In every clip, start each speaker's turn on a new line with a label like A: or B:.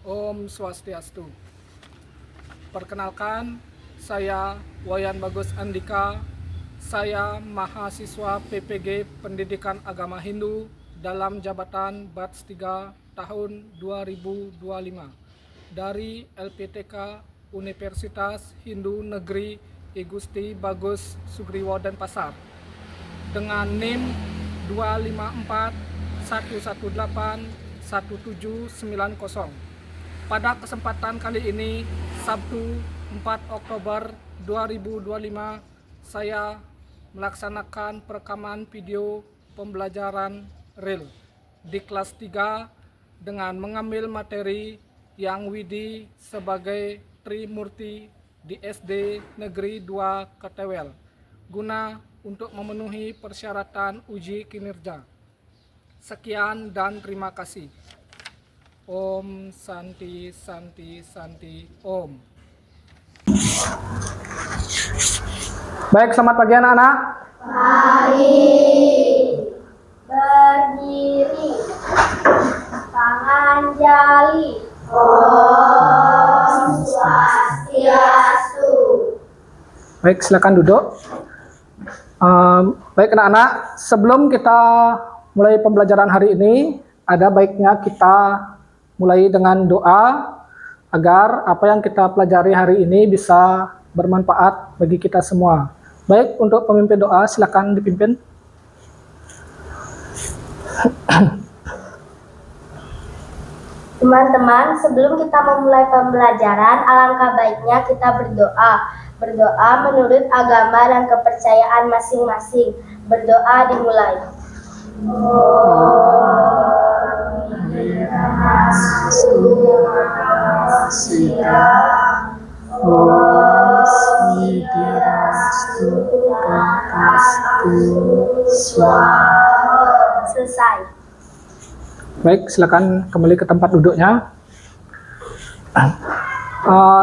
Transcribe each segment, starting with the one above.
A: Om Swastiastu. Perkenalkan, saya Wayan Bagus Andika. Saya mahasiswa PPG Pendidikan Agama Hindu dalam jabatan Batch 3 tahun 2025 dari LPTK Universitas Hindu Negeri I Gusti Bagus Sugriwo Denpasar dengan NIM 25411811790. Pada kesempatan kali ini, Sabtu 4 Oktober 2025, saya melaksanakan perekaman video pembelajaran real di kelas 3 dengan mengambil materi Yang Widi sebagai Trimurti di SD Negeri 2 Ketewel, guna untuk memenuhi persyaratan uji kinerja. Sekian dan terima kasih. Om Santi Santi Santi Om. Baik, selamat pagi anak-anak.
B: Mari berdiri, tangan jali. Om Swastiastu.
A: Baik, silakan duduk. Baik anak-anak, sebelum kita mulai pembelajaran hari ini, ada baiknya kita mulai dengan doa agar apa yang kita pelajari hari ini bisa bermanfaat bagi kita semua. Baik, untuk pemimpin doa silakan dipimpin.
B: Teman-teman, sebelum kita memulai pembelajaran, alangkah baiknya kita berdoa. Berdoa menurut agama dan kepercayaan masing-masing. Berdoa dimulai. Selesai.
A: Baik, silakan kembali ke tempat duduknya.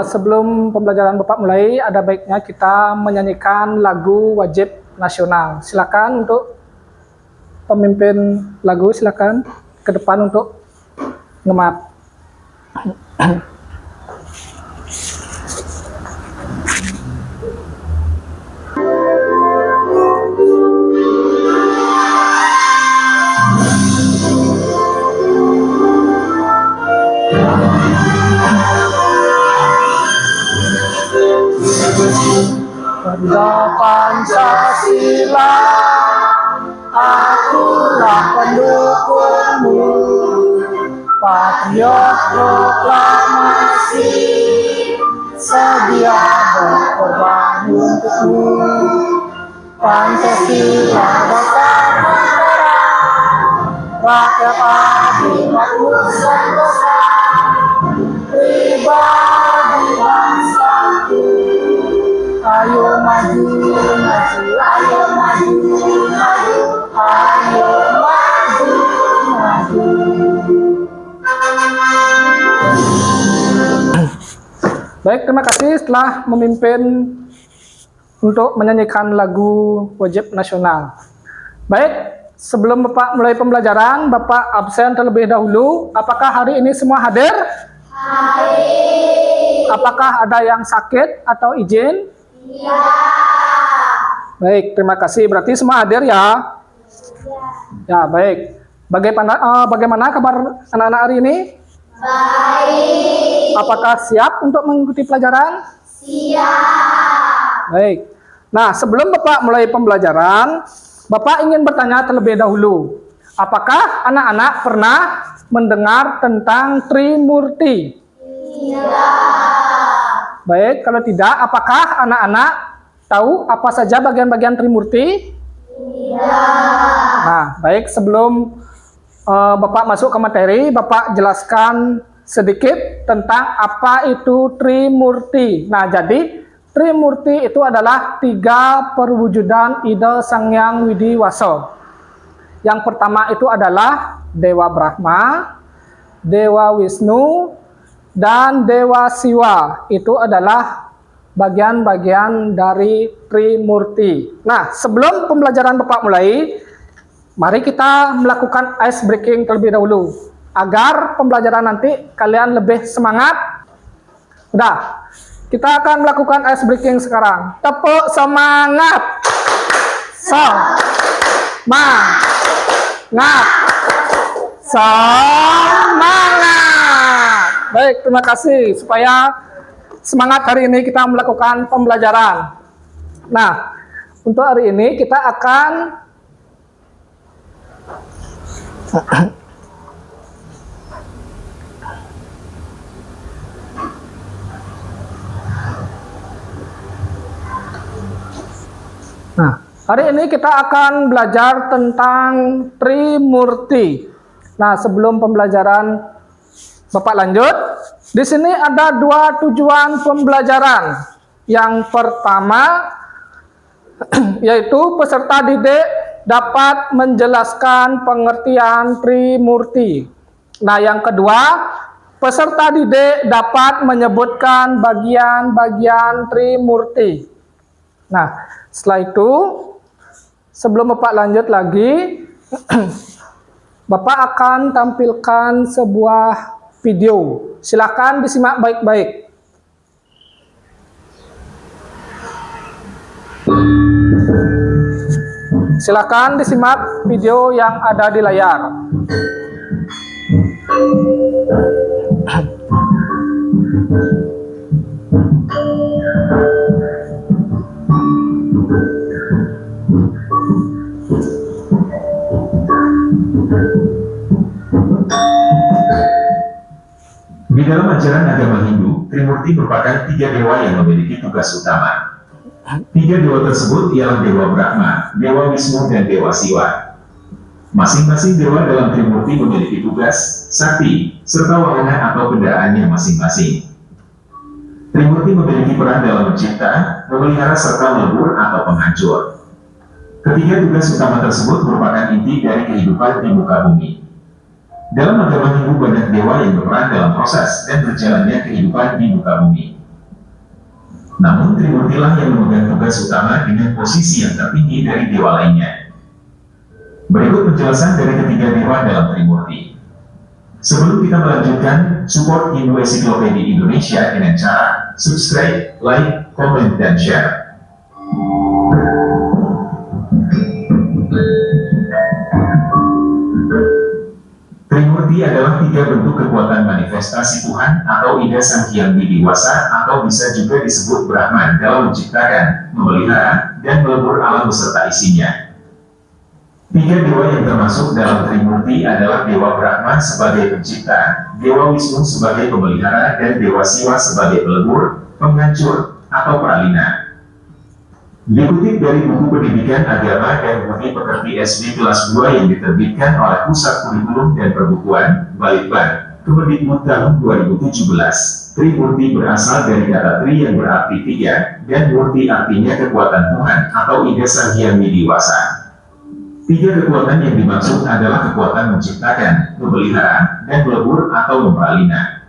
A: Sebelum pembelajaran Bapak mulai, ada baiknya kita menyanyikan lagu wajib nasional. Silakan untuk pemimpin lagu, silakan ke depan untuk ngemat. Pada Pancasila, akulah pendukungmu, patriot proklamasi, sedia berkorban untukmu. Pancasila dasar negara, rakyat adil makmur sentosa, pribadi bangsaku. Ayo maju, maju, ayo maju, maju, ayo maju, maju. Baik, terima kasih setelah memimpin untuk menyanyikan lagu wajib nasional. Baik, sebelum Bapak mulai pembelajaran, Bapak absen terlebih dahulu. Apakah hari ini semua hadir?
B: Hadir.
A: Apakah ada yang sakit atau izin?
B: Ya.
A: Baik, terima kasih. Berarti semua hadir ya? Ya, baik. Bagaimana kabar anak-anak hari ini?
B: Baik.
A: Apakah siap untuk mengikuti pelajaran?
B: Siap.
A: Baik. Nah, sebelum Bapak mulai pembelajaran, Bapak ingin bertanya terlebih dahulu. Apakah anak-anak pernah mendengar tentang Trimurti? Baik, kalau tidak, apakah anak-anak tahu apa saja bagian-bagian Trimurti? Nah, baik, sebelum Bapak masuk ke materi, Bapak jelaskan sedikit tentang apa itu Trimurti. Nah, jadi Trimurti itu adalah 3 perwujudan ide Sang Hyang Widi Waso. Yang pertama itu adalah Dewa Brahma, Dewa Wisnu, dan Dewa Siwa. Itu adalah bagian-bagian dari Trimurti. Nah, sebelum pembelajaran Bapak mulai, mari kita melakukan ice breaking terlebih dahulu. agar pembelajaran nanti kalian lebih semangat. Udah, kita akan melakukan ice breaking sekarang. Tepuk semangat. Semangat. Semangat. Baik, terima kasih. Supaya semangat hari ini kita melakukan pembelajaran. Nah, untuk hari ini kita akan hari ini kita akan belajar tentang Trimurti. Nah, sebelum pembelajaran Bapak lanjut, di sini ada dua tujuan pembelajaran. Yang pertama, yaitu peserta didik dapat menjelaskan pengertian Trimurti. Nah, yang kedua, peserta didik dapat menyebutkan bagian-bagian Trimurti. Nah, setelah itu, sebelum Bapak lanjut lagi, Bapak akan tampilkan sebuah video. Silakan disimak baik-baik. Silakan disimak video yang ada di layar.
C: Di dalam ajaran agama Hindu, Trimurti merupakan 3 dewa yang memiliki tugas utama. 3 dewa tersebut ialah Dewa Brahma, Dewa Wisnu, dan Dewa Siwa. Masing-masing dewa dalam Trimurti memiliki tugas, sakti, serta wahana atau kendaraannya masing-masing. Trimurti memiliki peran dalam mencipta, memelihara, serta melebur atau penghancur. Ketiga tugas utama tersebut merupakan inti dari kehidupan di muka bumi. Dalam agama Hindu banyak dewa yang berperan dalam proses dan berjalannya kehidupan di muka bumi. Namun Trimurtilah yang memegang tugas utama dengan posisi yang tertinggi dari dewa lainnya. Berikut penjelasan dari ketiga dewa dalam Trimurti. Sebelum kita melanjutkan, support Hindu Encyclopedia Indonesia dengan cara subscribe, like, comment, dan share. Trimurti adalah 3 bentuk kekuatan manifestasi Tuhan atau Ida Sang Hyang Widiwasa, atau bisa juga disebut Brahman dalam menciptakan, memelihara, dan melebur alam beserta isinya. 3 dewa yang termasuk dalam Trimurti adalah Dewa Brahma sebagai pencipta, Dewa Wisnu sebagai pemelihara, dan Dewa Siwa sebagai pelebur, penghancur, atau pralina. Dikutip dari buku Pendidikan Agama dan Budi Pekerti SD kelas 2 yang diterbitkan oleh Pusat Kurikulum dan Perbukuan, Balitbang, Kemendikbud tahun 2017, Trimurti berasal dari kata tri yang berarti 3, dan murti artinya kekuatan Tuhan atau Ida Sang Hyang Widiwasa. 3 kekuatan yang dimaksud adalah kekuatan menciptakan, memelihara, dan melebur atau mempralina.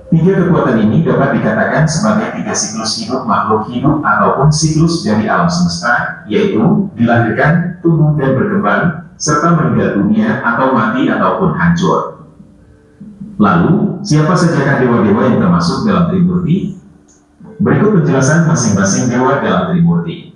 C: 3 kekuatan ini dapat dikatakan sebagai 3 siklus hidup makhluk hidup ataupun siklus dari alam semesta, yaitu dilahirkan, tumbuh dan berkembang, serta meninggal dunia atau mati ataupun hancur. Lalu, siapa sajakah dewa-dewa yang termasuk dalam Trimurti? Berikut penjelasan masing-masing dewa dalam Trimurti.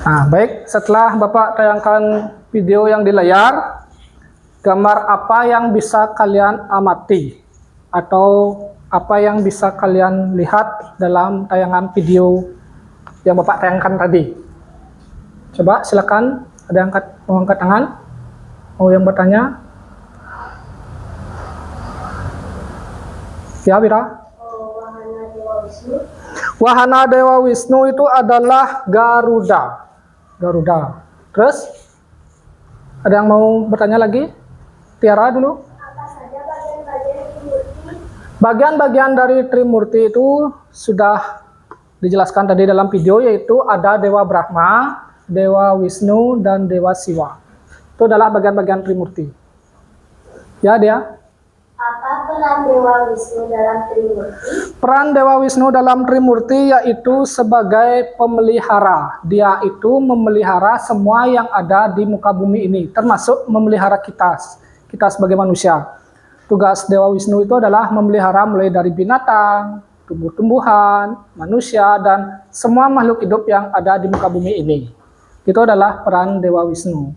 A: Nah, baik, setelah Bapak tayangkan video yang di layar, gambar apa yang bisa kalian amati atau apa yang bisa kalian lihat dalam tayangan video yang Bapak tayangkan tadi? Coba silakan, ada yang mau angkat tangan, mau yang bertanya? Ya, Wira.
B: Wahana Dewa Wisnu.
A: Wahana Dewa Wisnu itu adalah Garuda. Garuda. Terus ada yang mau bertanya lagi? Tiara dulu.
B: Apa saja bagian-bagian Trimurti?
A: Bagian-bagian dari Trimurti itu sudah dijelaskan tadi dalam video, yaitu ada Dewa Brahma, Dewa Wisnu, dan Dewa Siwa. Itu adalah bagian-bagian Trimurti. Ya, dia.
B: Apa peran Dewa Wisnu dalam Trimurti?
A: Peran Dewa Wisnu dalam Trimurti yaitu sebagai pemelihara. Dia itu memelihara semua yang ada di muka bumi ini, termasuk memelihara kita sebagai manusia. Tugas Dewa Wisnu itu adalah memelihara mulai dari binatang, tumbuh-tumbuhan, manusia, dan semua makhluk hidup yang ada di muka bumi ini. Itu adalah peran Dewa Wisnu.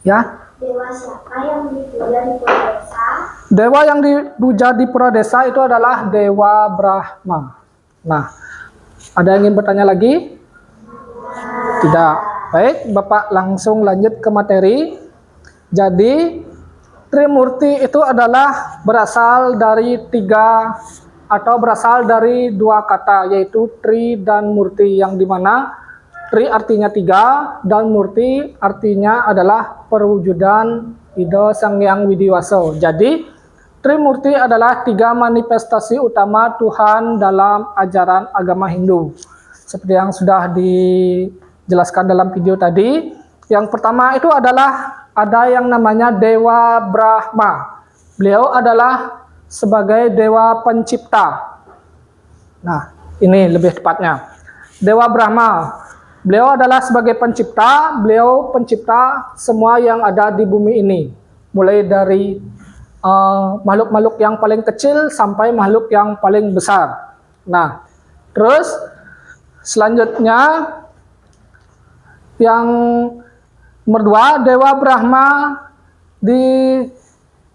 A: Ya.
B: Dewa siapa yang dipuja di Pura Desa?
A: Dewa yang dipuja di Pura Desa itu adalah Dewa Brahma. Nah, ada yang ingin bertanya lagi? Tidak. Baik, Bapak langsung lanjut ke materi. Jadi, Trimurti itu adalah berasal dari dua kata, yaitu Tri dan Murti, yang dimana Tri artinya tiga dan Murti artinya adalah perwujudan Ida Sang Hyang Widiwasa. Jadi Trimurti adalah tiga manifestasi utama Tuhan dalam ajaran agama Hindu. Seperti yang sudah dijelaskan dalam video tadi. Yang pertama itu adalah ada yang namanya Dewa Brahma. Beliau adalah sebagai Dewa Pencipta. Nah, ini lebih tepatnya. Dewa Brahma, beliau adalah sebagai pencipta, beliau pencipta semua yang ada di bumi ini. Mulai dari makhluk-makhluk yang paling kecil sampai makhluk yang paling besar. Nah, terus selanjutnya yang nomor 2, Dewa Brahma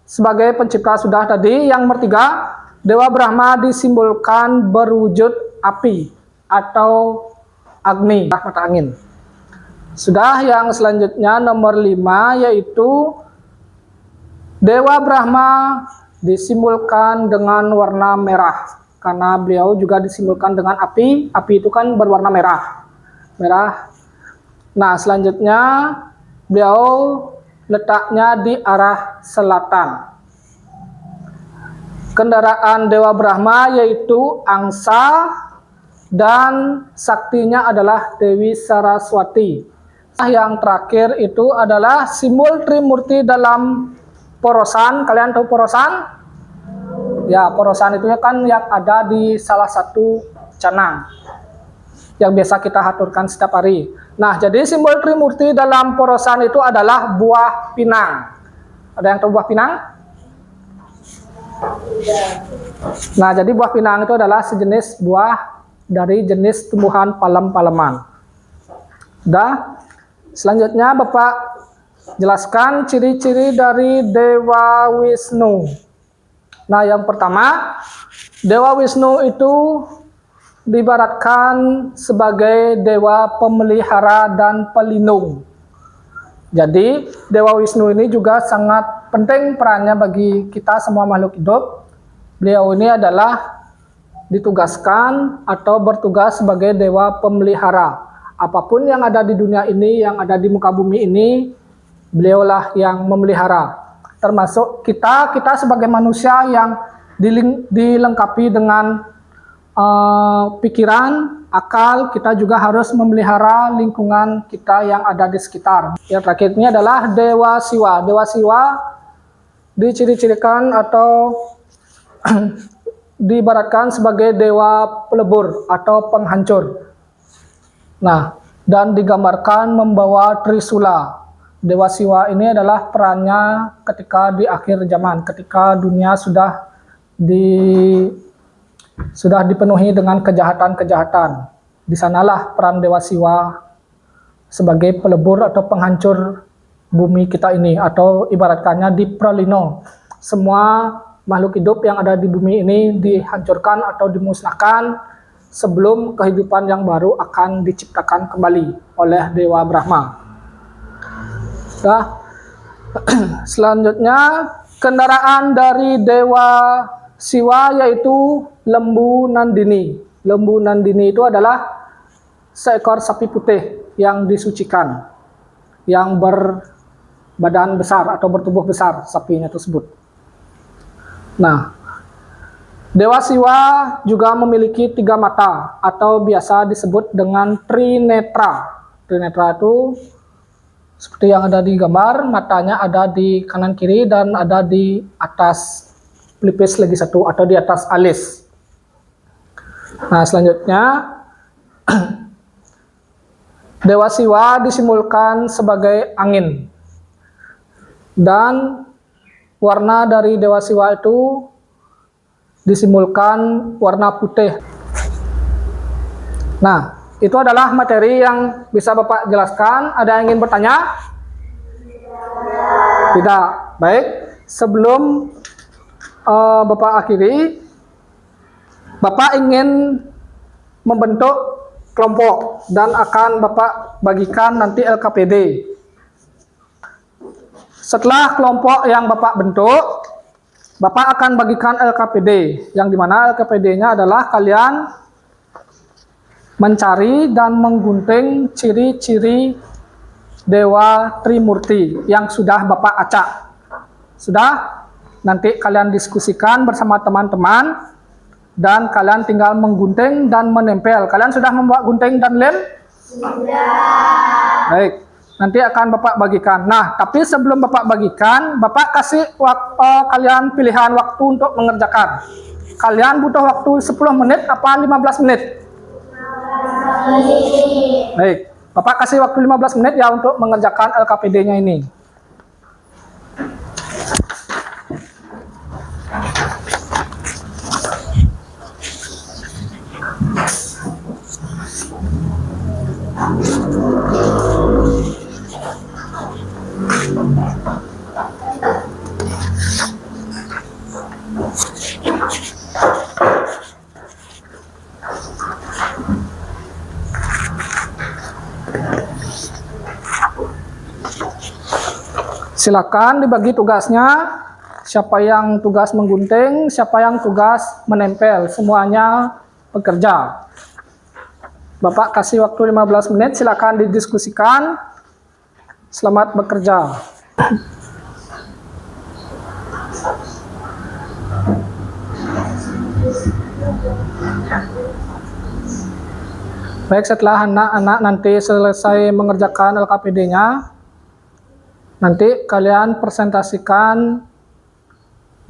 A: sebagai pencipta sudah tadi. Yang nomor 3, Dewa Brahma disimbolkan berwujud api atau Agni, mata angin. Sudah. Yang selanjutnya nomor 5 yaitu Dewa Brahma disimbolkan dengan warna merah karena beliau juga disimbolkan dengan api. Api itu kan berwarna merah. Nah, selanjutnya beliau letaknya di arah selatan. Kendaraan Dewa Brahma yaitu angsa dan saktinya adalah Dewi Saraswati. Yang terakhir itu adalah simbol Trimurti dalam porosan. Kalian tahu porosan? Ya, porosan itu kan yang ada di salah satu canang yang biasa kita haturkan setiap hari. Nah, jadi simbol Trimurti dalam porosan itu adalah buah pinang. Ada yang tahu buah pinang? Nah, jadi buah pinang itu adalah sejenis buah dari jenis tumbuhan palem-paleman. Dah. Selanjutnya Bapak jelaskan ciri-ciri dari Dewa Wisnu. Nah, yang pertama, Dewa Wisnu itu diibaratkan sebagai dewa pemelihara dan pelindung. Jadi, Dewa Wisnu ini juga sangat penting perannya bagi kita semua makhluk hidup. Beliau ini adalah ditugaskan atau bertugas sebagai dewa pemelihara. Apapun yang ada di dunia ini, yang ada di muka bumi ini, beliaulah yang memelihara. Termasuk kita sebagai manusia yang dilengkapi dengan pikiran, akal, kita juga harus memelihara lingkungan kita yang ada di sekitar. Yang terakhir ini adalah Dewa Siwa. Dewa Siwa diciri-cirikan atau diibaratkan sebagai dewa pelebur atau penghancur. Nah, dan digambarkan membawa Trisula. Dewa Siwa ini adalah perannya ketika di akhir zaman, ketika dunia sudah dipenuhi dengan kejahatan-kejahatan. Di sanalah peran Dewa Siwa sebagai pelebur atau penghancur bumi kita ini, atau ibaratkannya di Pralino. Semua makhluk hidup yang ada di bumi ini dihancurkan atau dimusnahkan sebelum kehidupan yang baru akan diciptakan kembali oleh Dewa Brahma. Nah, selanjutnya kendaraan dari Dewa Siwa yaitu Lembu Nandini. Lembu Nandini itu adalah seekor sapi putih yang disucikan, yang berbadan besar atau bertubuh besar sapinya tersebut. Nah, Dewa Siwa juga memiliki 3 mata atau biasa disebut dengan trinetra. Trinetra itu seperti yang ada di gambar, matanya ada di kanan kiri dan ada di atas pelipis lagi satu atau di atas alis. Nah, selanjutnya Dewa Siwa disimbolkan sebagai angin. Dan warna dari Dewa Siwa itu disimbolkan warna putih. Nah, itu adalah materi yang bisa Bapak jelaskan. Ada yang ingin bertanya? Tidak. Baik, sebelum Bapak akhiri, Bapak ingin membentuk kelompok dan akan Bapak bagikan nanti LKPD. Setelah kelompok yang Bapak bentuk, Bapak akan bagikan LKPD, yang dimana LKPD-nya adalah kalian mencari dan menggunting ciri-ciri Dewa Trimurti yang sudah Bapak acak. Sudah? Nanti kalian diskusikan bersama teman-teman dan kalian tinggal menggunting dan menempel. Kalian sudah membawa gunting dan lem? Sudah. Baik, nanti akan Bapak bagikan. Nah, tapi sebelum Bapak bagikan, Bapak kasih kalian pilihan waktu untuk mengerjakan. Kalian butuh waktu 10 menit apa 15 menit? Baik, Bapak kasih waktu 15 menit ya untuk mengerjakan LKPD-nya ini. Silakan dibagi tugasnya, siapa yang tugas menggunting, siapa yang tugas menempel, semuanya bekerja. Bapak kasih waktu 15 menit, silakan didiskusikan. Selamat bekerja. Baik, setelah anak-anak nanti selesai mengerjakan LKPD-nya, nanti kalian presentasikan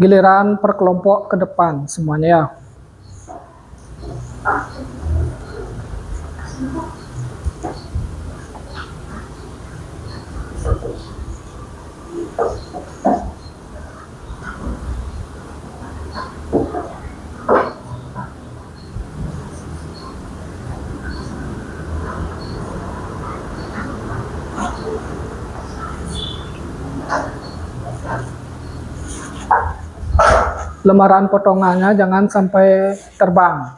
A: giliran per kelompok ke depan semuanya ya. Lembaran potongannya jangan sampai terbang.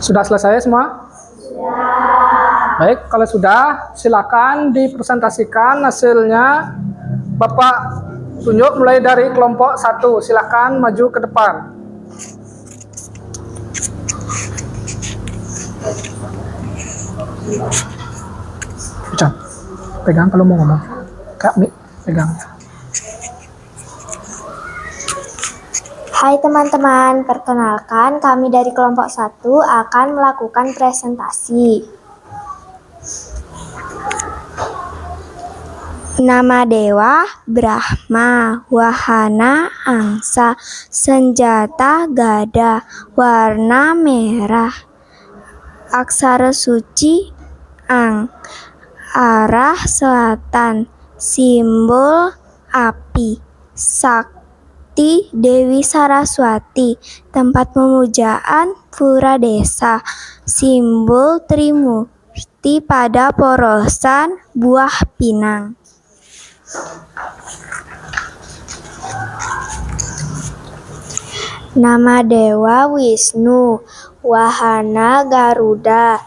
A: Sudah selesai semua? Sudah. Baik, kalau sudah, silakan dipresentasikan hasilnya. Bapak tunjuk mulai dari kelompok 1. Silakan maju ke depan. Ucap, pegang kalau mau ngomong. Kak, Mi, pegang.
B: Hai teman-teman, perkenalkan kami dari kelompok 1 akan melakukan presentasi. Nama dewa Brahma, wahana angsa, senjata gada, warna merah.
D: Aksara suci Ang. Arah selatan, simbol api. Sakti Dewi Saraswati, tempat pemujaan pura desa. Simbol Trimurti pada porosan buah pinang. Nama dewa Wisnu, wahana Garuda,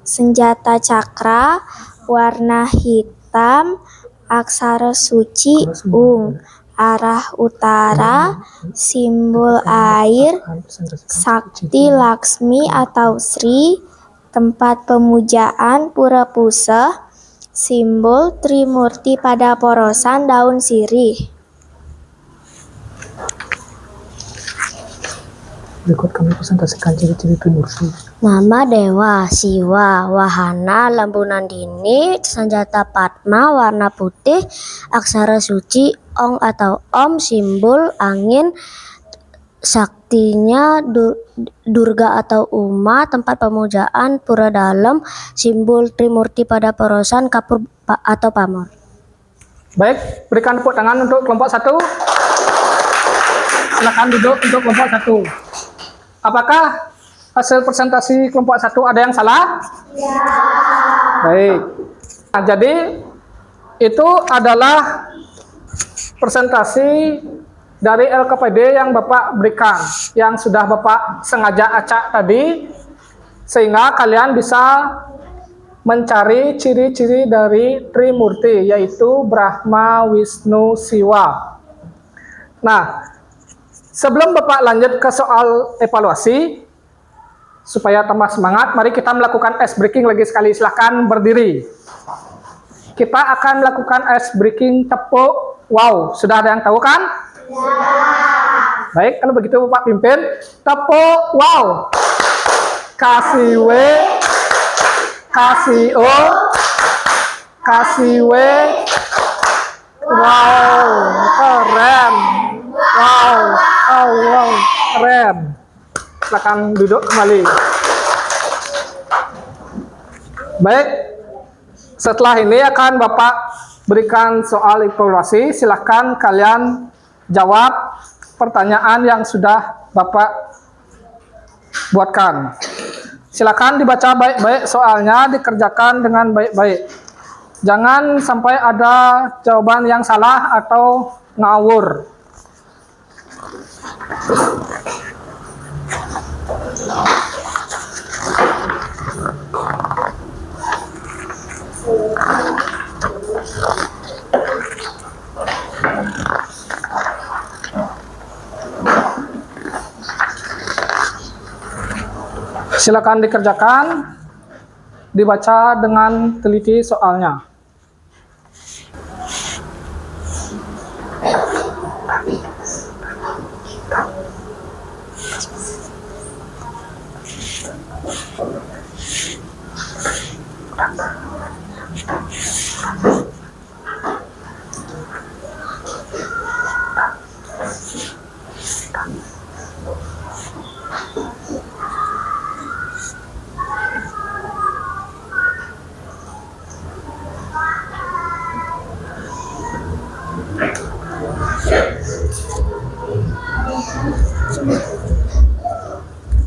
D: senjata cakra, warna hitam, aksara suci Ung, arah utara, simbol air, Sakti Laksmi atau Sri, tempat pemujaan pura puseh, simbol Trimurti pada porosan daun sirih.
A: Berikut kami presentasikan ciri-ciri Trimurti.
D: Nama dewa Siwa, wahana lembu nandini, senjata Padma warna putih, aksara suci Ong atau Om, simbol angin, saktinya Durga atau Uma, tempat pemujaan pura dalam, simbol Trimurti pada porosan kapur atau pamor.
A: Baik, berikan tepuk tangan untuk kelompok 1. Silakan duduk untuk kelompok 1. Apakah hasil presentasi kelompok 1 ada yang salah? Ya. Baik. Nah, jadi itu adalah presentasi dari LKPD yang Bapak berikan, yang sudah Bapak sengaja acak tadi, sehingga kalian bisa mencari ciri-ciri dari Trimurti, yaitu Brahma, Wisnu, Siwa. Nah, sebelum Bapak lanjut ke soal evaluasi, supaya tambah semangat, mari kita melakukan ice breaking lagi sekali. Silahkan berdiri. Kita akan melakukan ice breaking tepuk wow. Sudah ada yang tahu kan? Ya. Baik, kalau begitu Bapak pimpin. Tepuk wow. Kasih W, kasih O, kasih W. Wow, keren. Wow, wow, keren. Silakan duduk kembali. Baik, setelah ini akan Bapak berikan soal evaluasi. Silakan kalian jawab pertanyaan yang sudah Bapak buatkan. Silakan dibaca baik-baik soalnya, dikerjakan dengan baik-baik. Jangan sampai ada jawaban yang salah atau ngawur. Silakan dikerjakan, dibaca dengan teliti soalnya.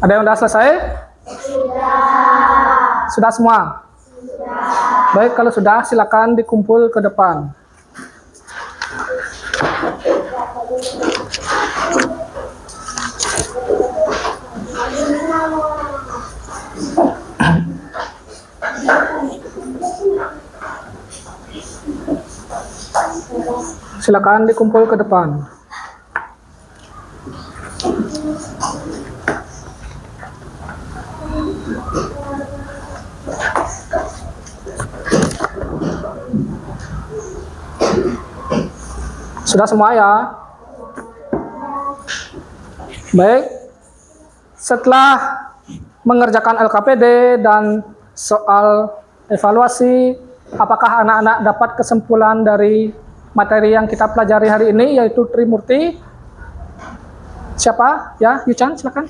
A: Ada yang sudah selesai? Sudah semua? Sudah. Baik, kalau sudah silakan dikumpul ke depan. Silakan dikumpul ke depan. Sudah semua ya? Baik, setelah mengerjakan LKPD dan soal evaluasi, apakah anak-anak dapat kesimpulan dari materi yang kita pelajari hari ini, yaitu Trimurti? Siapa? Ya, Yuchan, silakan.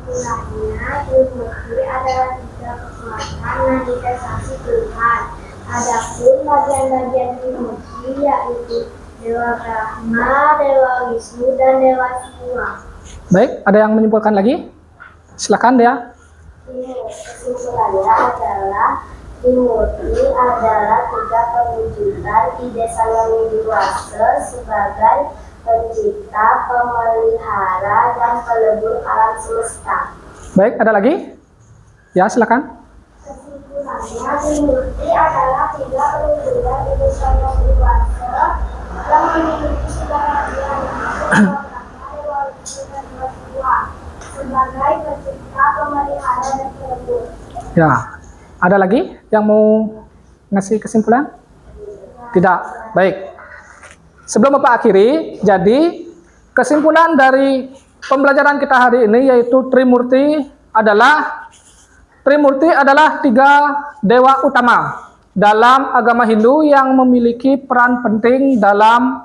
B: Kesimpulannya, Trimurti adalah tiga kekuatan manifestasi Tuhan. Adapun bagian-bagian Trimurti yaitu Dewa Brahma, Dewa Wisnu, dan Dewa Siwa.
A: Baik, ada yang menyimpulkan lagi? Silakan Dea.
B: Kesimpulannya adalah Trimurti adalah tiga perwujudan ide Sang Yang Widiwasa sebagai pencipta, pemelihara, dan pelebur alam semesta.
A: Baik, ada lagi? Ya, silakan.
B: Kesimpulannya, Trimurti adalah tiga perwujudan ide Sang Yang Widiwasa yang memiliki sebagian Dewa Wisnu dan Dewa Siwa sebagai pencipta, pemelihara, dan pelebur.
A: Ya, ada lagi yang mau ngasih kesimpulan? Tidak. Baik. Sebelum Bapak akhiri, jadi kesimpulan dari pembelajaran kita hari ini yaitu Trimurti adalah tiga dewa utama dalam agama Hindu yang memiliki peran penting dalam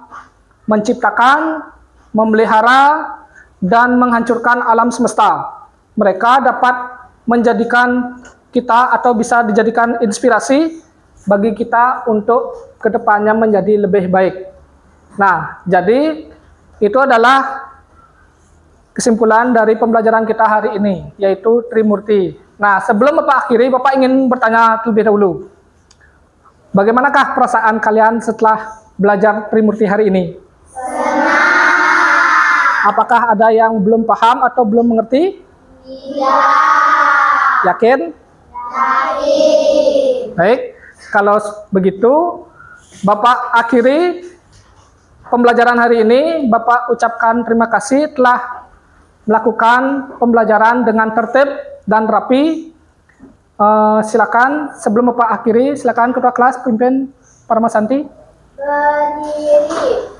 A: menciptakan, memelihara, dan menghancurkan alam semesta. Mereka dapat menjadikan kita atau bisa dijadikan inspirasi bagi kita untuk kedepannya menjadi lebih baik. Nah, jadi itu adalah kesimpulan dari pembelajaran kita hari ini, yaitu Trimurti. Nah, sebelum Bapak akhiri, Bapak ingin bertanya terlebih dahulu. Bagaimanakah perasaan kalian setelah belajar Trimurti hari ini? Senang. Apakah ada yang belum paham atau belum mengerti? Tidak. Yakin? Yakin. Baik, kalau begitu, Bapak akhiri pembelajaran hari ini. Bapak ucapkan terima kasih telah melakukan pembelajaran dengan tertib dan rapi. Silakan sebelum Bapak akhiri, silakan Ketua Kelas pimpin Parmasanti.
B: Berdiri.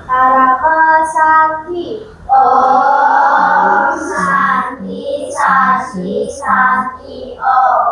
B: Paramasanti. Om Santi Santi Santi Om.